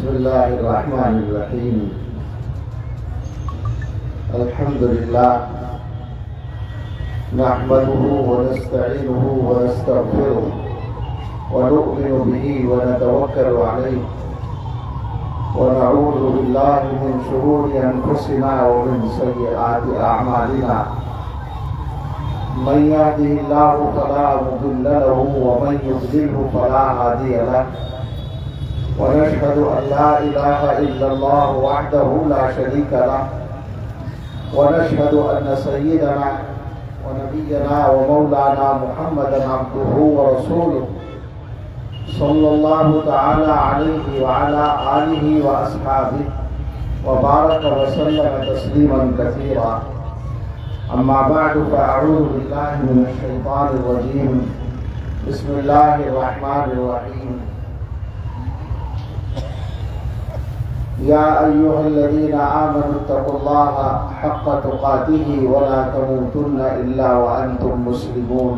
بسم الله الرحمن الرحيم. الحمد لله نحمده ونستعينه ونستغفره ونؤمن به ونتوكل عليه ونعوذ بالله من شرور أنفسنا ومن سيئات أعمالنا. من يهده الله فلا مضل له ومن يضلله فلا هادي له. ونشهد أن لا إله إلا الله وحده لا شريك له. ونشهد أن سيدنا ونبينا ومولانا محمدا عبده ورسوله صلى الله تعالى عليه وعلى آله وأصحابه وبارك وسلم تسليما كثيرا. أما بعد فأعوذ بالله من الشيطان الرجيم. بسم الله الرحمن الرحيم. يا أيها الذين آمنوا اتقوا الله حق تقاته ولا تموتن إلا وأنتم مسلمون.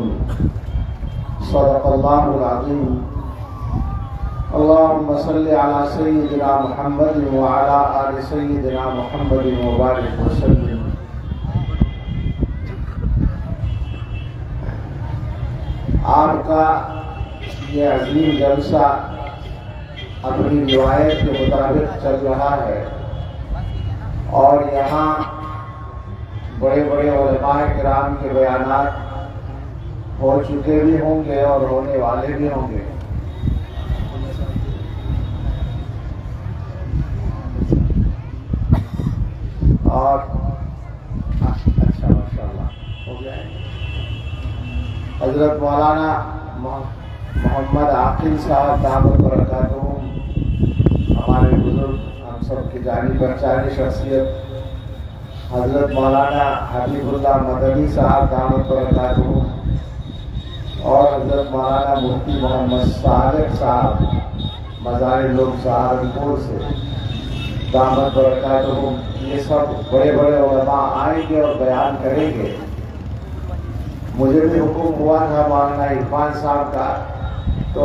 صدق الله العظيم. اللهم صل على سيدنا محمد وعلى آل سيدنا محمد وبارك وسلم. آپ کا یہ عظیم جلسہ اپنی روایت کے مطابق چل رہا ہے اور یہاں بڑے بڑے علماء کرام کے بیانات ہو چکے بھی ہوں گے اور ہونے والے بھی ہوں گے. اور اچھا ماشاءاللہ ہو گیا ہے. حضرت مولانا محمد عاقل صاحب دعوت برکاتہ ہمارے بزرگ ہم سب کی جانی پہچانی شخصیت. حضرت مولانا حبیب اللہ مدنی صاحب دعوت برکاتہ اور حضرت مولانا مفتی محمد صادق صاحب مزار لوگ سہارنپور سے دعوت برکاتہ. یہ سب بڑے بڑے علماء آئیں گے اور بیان کریں گے. مجھے بھی حکم ہوا تھا مولانا عرفان صاحب کا تو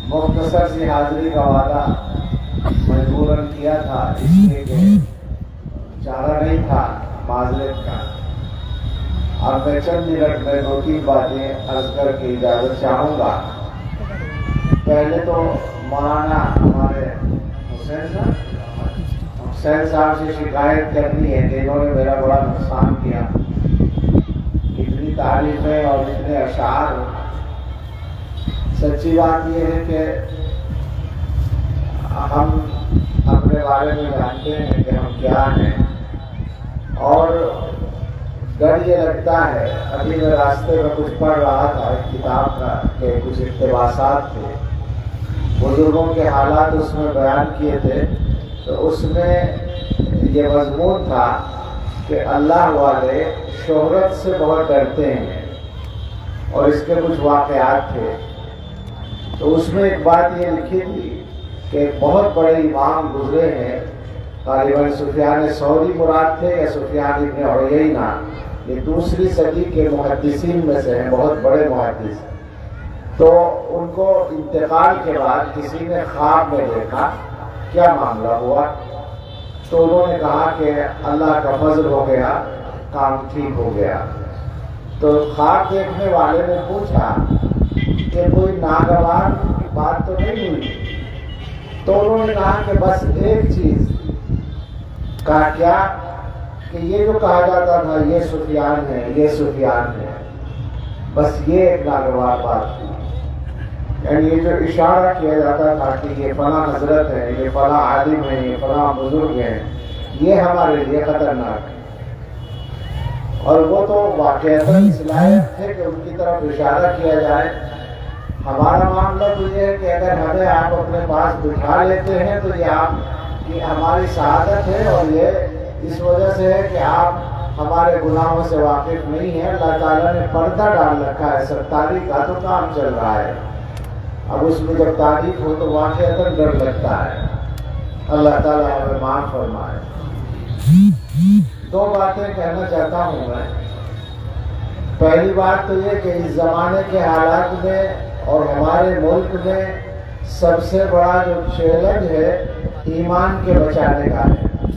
مختصر سی حاضری کا وعدہ مجبوراً کیا تھا اس لیے کہ چارہ نہیں تھا معذرت کا. اور میں چند منٹ میں 2-3 باتیں عرض کر کے اجازت چاہوں گا. پہلے تو مولانا ہمارے حسین صاحب سے شکایت کرنی ہے کہ انہوں نے میرا بڑا نقصان کیا. اتنی تعریفیں اور اتنے اشعار. سچی بات یہ ہے کہ ہم اپنے بارے میں جانتے ہیں کہ ہم کیا ہیں اور ڈر یہ لگتا ہے. ابھی میں راستے میں کچھ پڑھ رہا تھا ایک کتاب کا کہ کچھ اقتباسات تھے بزرگوں کے حالات اس میں بیان کیے تھے. تو اس میں یہ مضمون تھا کہ اللہ والے شہرت سے بہت ڈرتے ہیں اور اس کے کچھ واقعات تھے. تو اس میں ایک بات یہ لکھی تھی کہ ایک بہت بڑے امام گزرے ہیں. غالباً سفیان ثوری مراد تھے یا سفیان ابن عیینہ. یہ دوسری صدی کے محدثین میں سے ہیں, بہت بڑے محدث. تو ان کو انتقال کے بعد کسی نے خواب میں دیکھا. کیا معاملہ ہوا؟ تو انہوں نے کہا کہ اللہ کا فضل ہو گیا, کام ٹھیک ہو گیا. تو خواب دیکھنے والے نے پوچھا کہ کوئی ناگوار بات تو نہیں ہوئی؟ تو انہوں نے کہا کہ بس ایک چیز. کہا کیا؟ کہ یہ جو کہا جاتا تھا یہ سفیان ہے یہ سفیان ہے, بس یہ ایک ناگوار بات تھی. یعنی یہ جو اشارہ کیا جاتا تھا کہ یہ فلاں حضرت ہے, یہ فلاں عالم ہے, یہ فلاں بزرگ ہیں, یہ ہمارے لیے خطرناک ہے. اور وہ تو واقعتاً اس لائق تھے کہ ان کی طرف اشارہ کیا جائے. ہمارا معاملہ تو یہ ہے کہ اگر ہمیں آپ اپنے پاس بٹھا لیتے ہیں تو یہ آپ کی ہماری سعادت ہے اور یہ اس وجہ سے ہے کہ آپ ہمارے گناہوں سے واقف نہیں ہیں. اللہ تعالیٰ نے پردہ ڈال رکھا ہے, 47 کا تو کام چل رہا ہے. اب اس میں جب تعریف ہو تو واقعتاً ڈر لگتا ہے. اللہ تعالیٰ ہمیں معاف فرمائے. 2 باتیں کہنا چاہتا ہوں میں. پہلی بات تو یہ کہ اس زمانے کے حالات میں اور ہمارے ملک میں سب سے بڑا جو چیلنج ہے ایمان کے بچانے کا ہے۔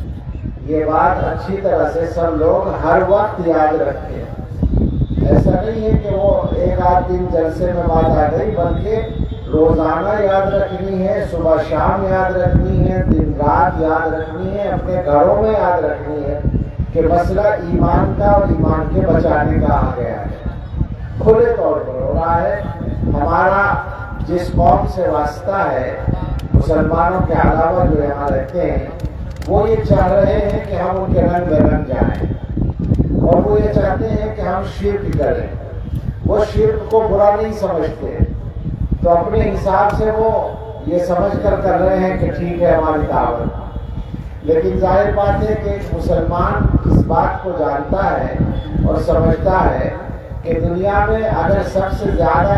یہ بات اچھی طرح سے سب لوگ ہر وقت یاد رکھتے ہیں۔ ایسا نہیں ہے کہ وہ ایک آدھ دن جلسے میں بات آ گئی، بلکہ روزانہ یاد رکھنی ہے، صبح شام یاد رکھنی ہے، دن رات یاد رکھنی ہے، اپنے گھروں میں یاد رکھنی ہے کہ مسئلہ ایمان کا اور ایمان کے بچانے کا آ گیا ہے، کھلے طور پر ہو رہا ہے۔ ہمارا جس قوم سے واسطہ ہے، مسلمانوں کے علاوہ جو یہاں رہتے ہیں، وہ یہ چاہ رہے ہیں کہ ہم ان کے رنگ برنگ جائیں، اور وہ یہ چاہتے ہیں کہ ہم شرک کریں۔ وہ شرک کو برا نہیں سمجھتے، تو اپنے حساب سے وہ یہ سمجھ کر رہے ہیں کہ ٹھیک ہے ہماری دعوت۔ لیکن ظاہر بات ہے کہ ایک مسلمان اس بات کو جانتا ہے اور سمجھتا ہے کہ دنیا میں اگر سب سے زیادہ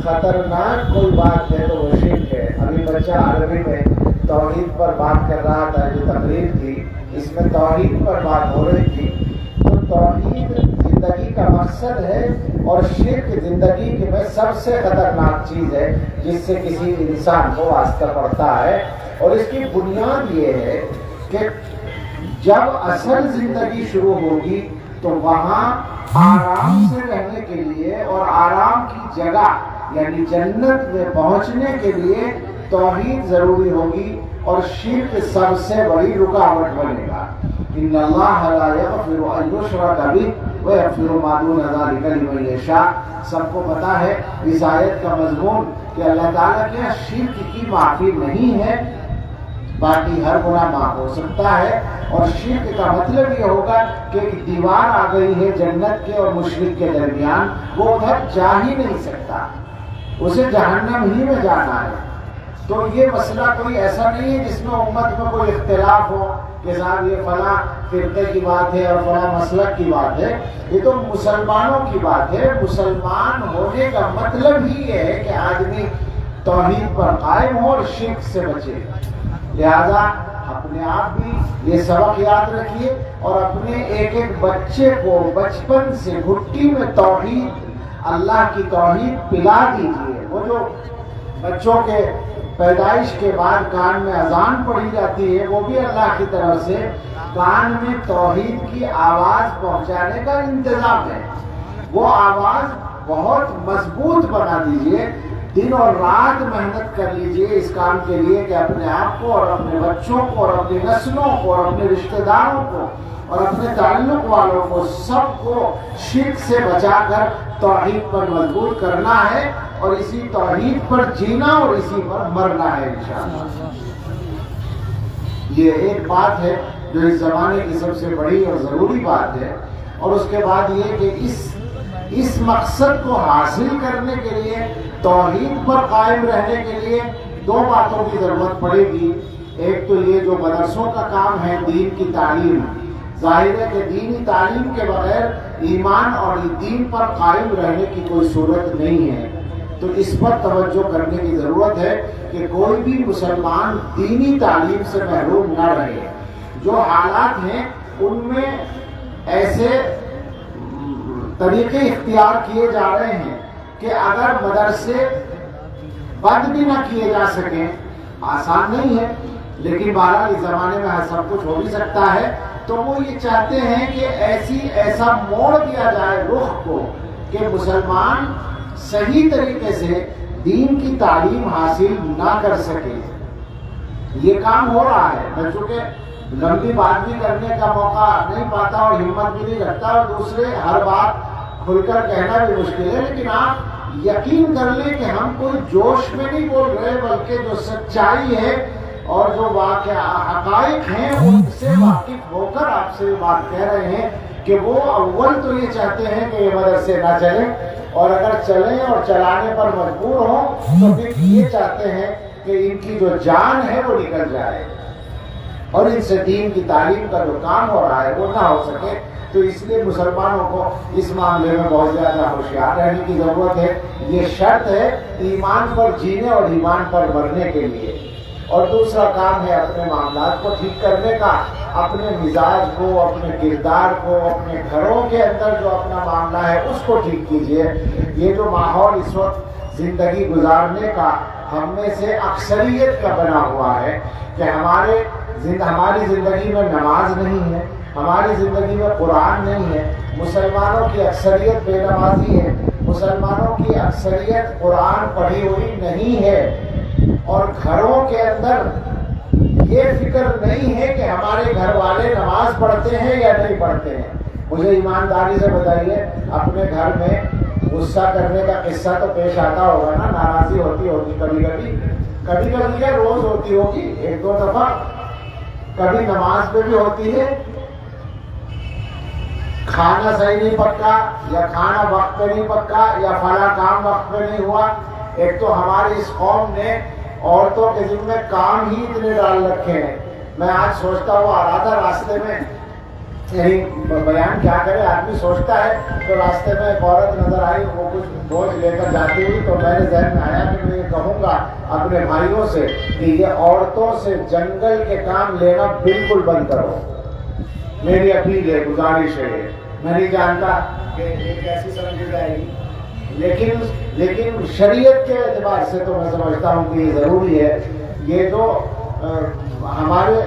خطرناک کوئی بات ہے تو وہ شرک ہے۔ ابھی بچہ عربی میں توحید پر بات کر رہا تھا، جو تقریر تھی اس میں توحید پر بات ہو رہی تھی۔ تو توحید زندگی کا مقصد ہے، اور شرک زندگی میں سب سے خطرناک چیز ہے جس سے کسی انسان کو واسطہ پڑتا ہے۔ اور اس کی بنیاد یہ ہے کہ جب اصل زندگی شروع ہوگی تو وہاں آرام سے رہنے کے لیے اور آرام کی جگہ یعنی جنت میں پہنچنے کے لیے توحید ضروری ہوگی، اور شرک سب سے بڑی رکاوٹ بنے گا۔ ان اللہ لا یغفر ان یشرک بہ ویغفر ما دون ذلک لمن یشاء۔ سب کو پتا ہے اس آیت کا مضمون کہ اللہ تعالیٰ کے شرک کی معافی نہیں ہے، باقی ہر گناہ معاف ہو سکتا ہے۔ اور شرک کا مطلب یہ ہوگا کہ ایک دیوار آ گئی ہے جنت کے اور مشرک کے درمیان، وہ ادھر جا ہی نہیں سکتا، اسے جہنم ہی میں جانا ہے۔ تو یہ مسئلہ کوئی ایسا نہیں ہے جس میں امت میں کوئی اختلاف ہو کہ صاحب یہ فلاں فرقے کی بات ہے اور فلاں مسلک کی بات ہے۔ یہ تو مسلمانوں کی بات ہے۔ مسلمان ہونے کا مطلب ہی یہ ہے کہ آدمی توحید پر قائم ہو اور شرک سے بچے۔ لہذا اپنے آپ بھی یہ سبق یاد رکھیے، اور اپنے ایک ایک بچے کو بچپن سے گھٹی میں توحید، اللہ کی توحید پلا دیجیے۔ وہ جو بچوں کے پیدائش کے بعد کان میں اذان پڑھی جاتی ہے، وہ بھی اللہ کی طرف سے کان میں توحید کی آواز پہنچانے کا انتظام ہے۔ وہ آواز بہت مضبوط بنا دیجیے، دن اور رات محنت کر لیجیے اس کام کے لیے کہ اپنے آپ کو اور اپنے بچوں کو اور اپنی نسلوں کو اور اپنے رشتہ داروں کو اور اپنے تعلق والوں کو سب کو شرک سے بچا کر توحید پر مضبوط کرنا ہے، اور اسی توحید پر جینا اور اسی پر مرنا ہے انشاءاللہ۔ یہ ایک بات ہے جو اس زمانے کی سب سے بڑی اور ضروری بات ہے۔ اور اس کے بعد یہ کہ اس مقصد کو حاصل کرنے کے لیے، توحید پر قائم رہنے کے لیے دو باتوں کی ضرورت پڑے گی۔ ایک تو یہ جو مدرسوں کا کام ہے، دین کی تعلیم۔ ظاہر ہے کہ دینی تعلیم کے بغیر ایمان اور دین پر قائم رہنے کی کوئی صورت نہیں ہے، تو اس پر توجہ کرنے کی ضرورت ہے کہ کوئی بھی مسلمان دینی تعلیم سے محروم نہ رہے۔ جو حالات ہیں ان میں ایسے طریقے اختیار کیے جا رہے ہیں کہ اگر مدرسے بند بھی نہ کیے جا سکیں، آسان نہیں ہے لیکن بہرحال اس زمانے میں سب کچھ ہو بھی سکتا ہے، تو وہ یہ چاہتے ہیں کہ ایسا موڑ دیا جائے رخ کو کہ مسلمان صحیح طریقے سے دین کی تعلیم حاصل نہ کر سکے۔ یہ کام ہو رہا ہے، میں چونکہ لمبی بات بھی کرنے کا موقع نہیں پاتا اور ہمت بھی نہیں رکھتا، اور دوسرے ہر بات کھل کر کہنا بھی مشکل ہے، لیکن آپ یقین کر لیں کہ ہم کوئی جوش میں نہیں بول رہے، بلکہ جو سچائی ہے اور جو حقائق ہیں ان سے واقف ہو کر آپ سے بات کہہ رہے ہیں کہ وہ اول تو یہ چاہتے ہیں کہ یہ مدرسے نہ چلیں، اور اگر چلیں اور چلانے پر مجبور ہوں تو پھر یہ چاہتے ہیں کہ ان کی جو جان ہے وہ نکل جائے اور ان سے دین کی تعلیم کا جو کام ہو رہا ہے وہ نہ ہو سکے۔ تو اس لیے مسلمانوں کو اس معاملے میں بہت زیادہ ہوشیار رہنے کی ضرورت ہے۔ یہ شرط ہے ایمان پر جینے اور ایمان پر مرنے کے لیے۔ اور دوسرا کام ہے اپنے معاملات کو ٹھیک کرنے کا، اپنے مزاج کو، اپنے کردار کو، اپنے گھروں کے اندر جو اپنا معاملہ ہے اس کو ٹھیک کیجیے۔ یہ جو ماحول اس وقت زندگی گزارنے کا ہم میں سے اکثریت کا بنا ہوا ہے کہ ہماری زندگی میں نماز نہیں ہے، ہماری زندگی میں قرآن نہیں ہے، مسلمانوں کی اکثریت بے نمازی ہے، مسلمانوں کی اکثریت قرآن پڑھی ہوئی نہیں ہے، اور گھروں کے اندر یہ فکر نہیں ہے کہ ہمارے گھر والے نماز پڑھتے ہیں یا نہیں پڑھتے ہیں۔ مجھے ایمانداری سے بتائیے، اپنے گھر میں غصہ کرنے کا قصہ تو پیش آتا ہوگا نا، ناراضی ہوتی ہوگی کبھی کبھی کیا روز ہوتی ہوگی، ایک دو دفعہ، کبھی نماز پہ بھی ہوتی ہے، کھانا صحیح نہیں پکا، یا کھانا وقت پہ نہیں پکا، یا فلاں کام وقت پہ نہیں ہوا۔ ایک تو ہماری اس قوم نے عورتوں کے ذمہ کام ہی اتنے ڈال رکھے ہیں۔ میں آج سوچتا ہوا آ رہا تھا راستے میں، یہی بیان کیا کرے، آدمی سوچتا ہے، تو راستے میں ایک عورت نظر آئی، وہ کچھ بوجھ لے کر جاتی ہوئی، تو میرے ذہن میں آیا کہ میں یہ کہوں گا اپنے بھائیوں سے کہ یہ عورتوں سے جنگل کے کام لینا بالکل بند کرو۔ میری اپیل ہے، گزارش ہے۔ میں نہیں جانتا کہ یہ کیسی سمجھی جائے گی، لیکن شریعت کے اعتبار سے تو میں سمجھتا ہوں کہ یہ ضروری ہے۔ یہ جو ہمارے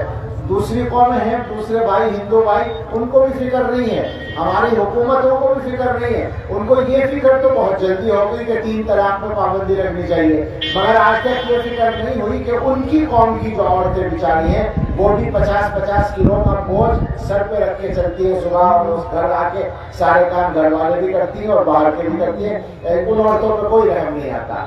دوسری قومیں ہیں، دوسرے بھائی ہندو بھائی، ان کو بھی فکر نہیں ہے، ہماری حکومتوں کو بھی فکر نہیں ہے، ان کو یہ فکر تو بہت جلدی ہو گئی کہ 3 طلاق میں پابندی رکھنی چاہیے، مگر آج تک یہ فکر نہیں ہوئی کہ ان کی قوم کی جو عورتیں بیچاری ہیں وہ بھی 50-50 کلو کا بوجھ سر پہ رکھ کے چلتی ہے، صبح اور روز گھر آ کے سارے کام گھر والے بھی کرتی ہیں اور باہر کے بھی کرتی ہیں، ان عورتوں پہ کوئی رحم نہیں آتا۔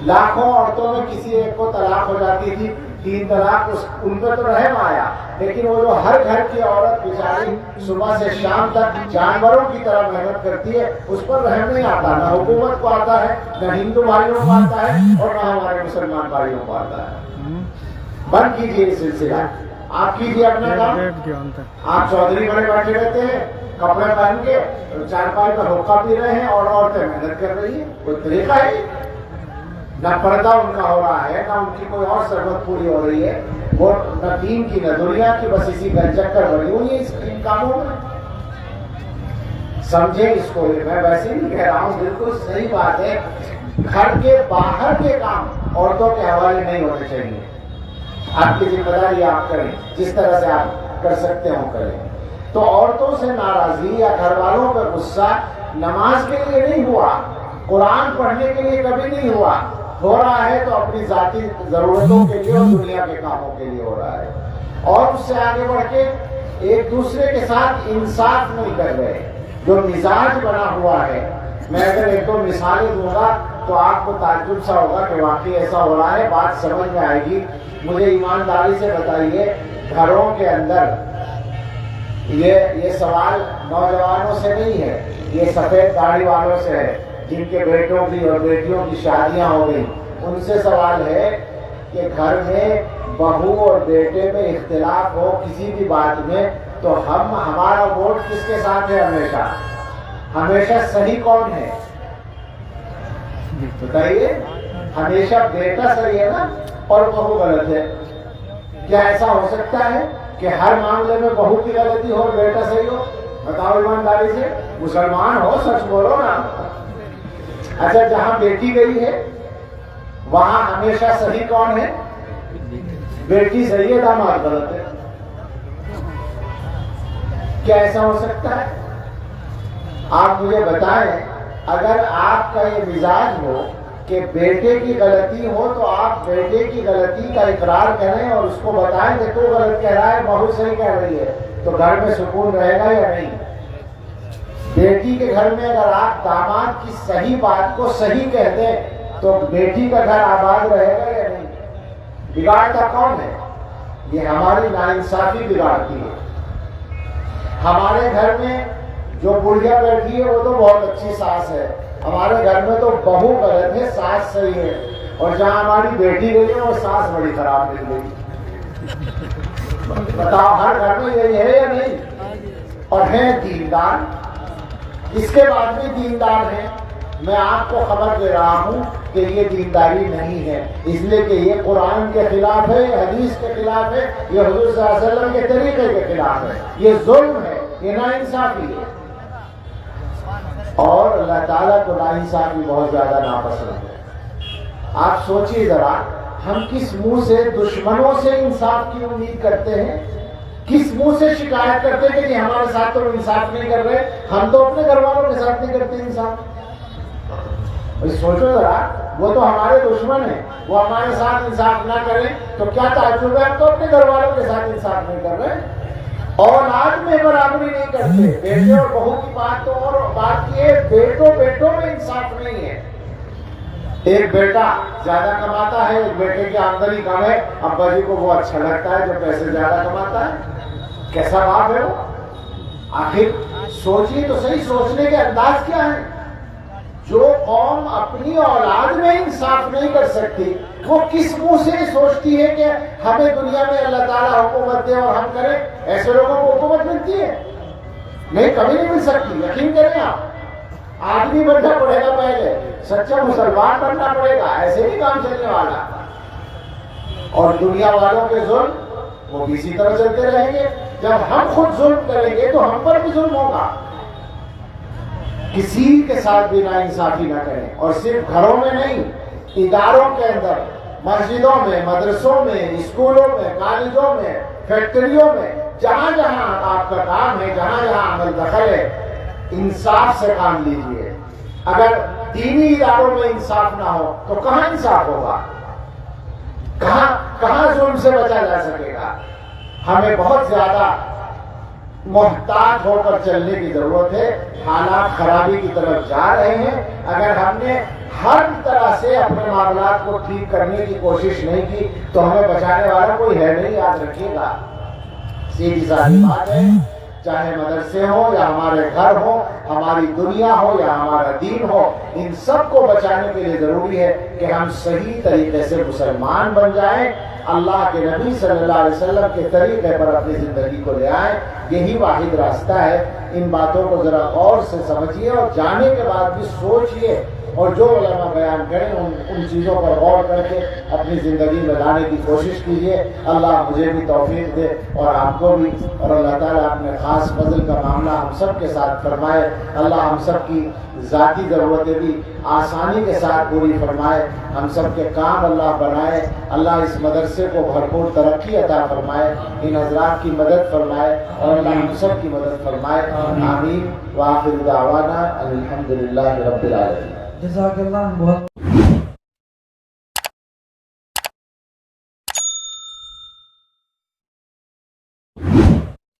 لاکھوں عورتوں میں کسی ایک کو طلاق ہو جاتی تھی، 3 طلاق، ان پہ تو رحم آیا، لیکن وہ جو ہر گھر کی عورت بیچاری صبح سے شام تک جانوروں کی طرح محنت کرتی ہے، اس پر رحم نہیں آتا، نہ حکومت کو آتا ہے، نہ ہندو بھائیوں کو آتا ہے، اور نہ ہمارے مسلمان بھائیوں کو آتا ہے۔ بند کیجیے یہ سلسلہ، آپ کیجیے اپنا کام۔ آپ چودھری بڑے بیٹھے رہتے ہیں کپڑے پہن کے، 4 پائے کا حقہ پی رہے ہیں، اور عورتیں محنت کر رہی ہیں، کوئی طریقہ ہے؟ نہ پردہ ان کا ہو رہا ہے، نہ ان کی کوئی اور ضرورت پوری ہو رہی ہے، وہ نہ دین کی نہ دنیا کی، بس اسی گھر چکر بڑی ہوئی ہے ان کاموں میں۔ سمجھے اس کو، میں ویسے نہیں کہہ رہا ہوں، بالکل صحیح بات ہے، گھر کے باہر کے کام عورتوں کے حوالے نہیں ہونے چاہیے۔ آپ کی ذمہ داری آپ کریں، جس طرح سے آپ کر سکتے ہو کریں۔ تو عورتوں سے ناراضی یا گھر والوں پہ غصہ نماز کے لیے نہیں ہوا، قرآن پڑھنے کے لیے کبھی نہیں ہوا، ہو رہا ہے تو اپنی ذاتی ضرورتوں کے لیے اور دنیا کے کاموں کے لیے ہو رہا ہے، اور اس سے آگے بڑھ کے ایک دوسرے کے ساتھ انصاف نہیں کر رہے۔ جو مزاج بنا ہوا ہے، میں اگر ایک دو مثالیں دوں گا تو آپ کو تعجب سا ہوگا کہ واقعی ایسا ہو رہا ہے، بات سمجھ میں آئے گی۔ مجھے ایمانداری سے بتائیے، گھروں کے اندر یہ سوال نوجوانوں سے نہیں ہے، یہ سفید داڑھی والوں سے ہے، جن کے بیٹوں کی اور بیٹیوں کی شادیاں ہو گئی، ان سے سوال ہے کہ گھر میں بہو اور بیٹے میں اختلاف ہو کسی بھی بات میں، تو ہمارا ووٹ کس کے ساتھ ہے؟ ہمیشہ صحیح کون ہے بتائیے؟ ہمیشہ بیٹا صحیح ہے نا، اور بہو غلط ہے۔ کیا ایسا ہو سکتا ہے کہ ہر معاملے میں بہو کی غلطی ہو اور بیٹا صحیح ہو؟ بتاؤ ایمانداری سے، مسلمان ہو، سچ بولو نا۔ اچھا، جہاں بیٹی گئی ہے وہاں ہمیشہ صحیح کون ہے؟ بیٹی صحیح ہے، داماد غلط ہے۔ کیا ایسا ہو سکتا ہے؟ آپ مجھے بتائیں، اگر آپ کا یہ مزاج ہو کہ بیٹے کی غلطی ہو تو آپ بیٹے کی غلطی کا اقرار کریں اور اس کو بتائیں کہ تو غلط کہہ رہا ہے، بہو صحیح کہہ رہی ہے، تو گھر میں سکون رہے گا یا نہیں؟ بیٹی کے گھر میں اگر آپ داماد کی صحیح بات کو صحیح کہہ دیں تو بیٹی کا گھر آباد رہے گا یا نہیں؟ بگاڑتا کون ہے؟ یہ ہماری ناانصافی بگاڑتی ہے۔ ہمارے گھر میں جو بڑھیا بیٹھی ہے وہ تو بہت اچھی ساس ہے، ہمارے گھر میں تو بہو غلط ہے، ساس صحیح ہے، اور جہاں ہماری بیٹی گئی ہے وہ ساس بڑی خراب مل گئی۔ بتاؤ، ہر گھر میں یہی ہے یا نہیں؟ اور ہیں دیندار، اس کے بعد بھی دیندار ہیں۔ میں آپ کو خبر دے رہا ہوں کہ یہ دینداری نہیں ہے، اس لیے کہ یہ قرآن کے خلاف ہے، یہ حدیث کے خلاف ہے، یہ حضور صلی اللہ علیہ وسلم کے طریقے کے خلاف ہے، یہ ظلم ہے، یہ ناانصافی ہے، اور اللہ تعالیٰ کو ناانصافی بہت زیادہ ناپسند ہے۔ آپ سوچیے ذرا، ہم کس منہ سے دشمنوں سے انصاف کی امید کرتے ہیں؟ کس منہ سے شکایت کرتے ہیں کہ جی ہمارے ساتھ تو انصاف نہیں کر رہے؟ ہم تو اپنے گھر والوں کے ساتھ نہیں کرتے انصاف۔ سوچو ذرا، وہ تو ہمارے دشمن ہیں، وہ ہمارے ساتھ انصاف نہ کریں تو کیا تعجب ہے؟ ہم تو اپنے گھر والوں کے ساتھ انصاف نہیں کر رہے۔ اولاد میں برابری نہیں کرتے، بیٹے اور بہو کی بات تو اور بات کی ہے، بیٹوں میں انصاف نہیں ہے۔ ایک بیٹا زیادہ کماتا ہے، ایک بیٹے کی آمدنی کم ہے، ابا جی کو وہ اچھا لگتا ہے جو پیسے زیادہ کماتا ہے۔ کیسا باپ ہے وہ؟ آخر سوچیے تو صحیح، سوچنے کے انداز کیا ہے؟ جو قوم اپنی اولاد میں انصاف نہیں کر سکتی، وہ کس منہ سے سوچتی ہے کہ ہمیں دنیا میں اللہ تعالیٰ حکومت دے اور ہم کریں؟ ایسے لوگوں کو حکومت ملتی ہے؟ نہیں، کبھی نہیں مل سکتی، یقین کریں آپ۔ آدمی بننا پڑے گا، پہلے سچا مسلمان بننا پڑے گا، ایسے نہیں کام چلنے والا۔ اور دنیا والوں کے ظلم وہ بھی اسی طرح چلتے رہیں گے۔ جب ہم خود ظلم کریں گے تو ہم پر بھی ظلم ہوگا۔ کسی کے ساتھ بھی نا انصافی نہ کریں، اور صرف گھروں میں نہیں، اداروں کے اندر، مسجدوں میں، مدرسوں میں، اسکولوں میں، کالجوں میں، فیکٹریوں میں، جہاں جہاں آپ کا کام ہے، جہاں جہاں عمل دخل ہے، انصاف سے کام لیجیے۔ اگر دینی اداروں میں انصاف نہ ہو تو کہاں انصاف ہوگا؟ کہاں ظلم سے بچا جا سکے گا؟ ہمیں بہت زیادہ محتاط ہو کر چلنے کی ضرورت ہے۔ حالات خرابی کی طرف جا رہے ہیں۔ اگر ہم نے ہر طرح سے اپنے معاملات کو ٹھیک کرنے کی کوشش نہیں کی تو ہمیں بچانے والا کوئی ہے نہیں، یاد رکھیے گا۔ سیدھی سادی بات ہے، چاہے مدرسے ہو یا ہمارے گھر ہو، ہماری دنیا ہو یا ہمارا دین ہو، ان سب کو بچانے کے لیے ضروری ہے کہ ہم صحیح طریقے سے مسلمان بن جائیں، اللہ کے نبی صلی اللہ علیہ وسلم کے طریقے پر اپنی زندگی کو لے آئیں۔ یہی واحد راستہ ہے۔ ان باتوں کو ذرا غور سے سمجھیے اور جانے کے بعد بھی سوچئے، اور جو علماء بیان کریں ان چیزوں پر غور کر کے اپنی زندگی میں لانے کی کوشش کیجیے۔ اللہ مجھے بھی توفیق دے اور آپ کو بھی، اور اللہ تعالیٰ اپنے خاص فضل کا معاملہ ہم سب کے ساتھ فرمائے۔ اللہ ہم سب کی ذاتی ضرورتیں بھی آسانی کے ساتھ پوری فرمائے، ہم سب کے کام اللہ بنائے۔ اللہ اس مدرسے کو بھرپور ترقی عطا فرمائے، ان حضرات کی مدد فرمائے اور اللہ ہم سب کی مدد فرمائے۔ آمین۔ وآخر دعوانا الحمدللہ رب العالمین۔ جزاک اللہ بہت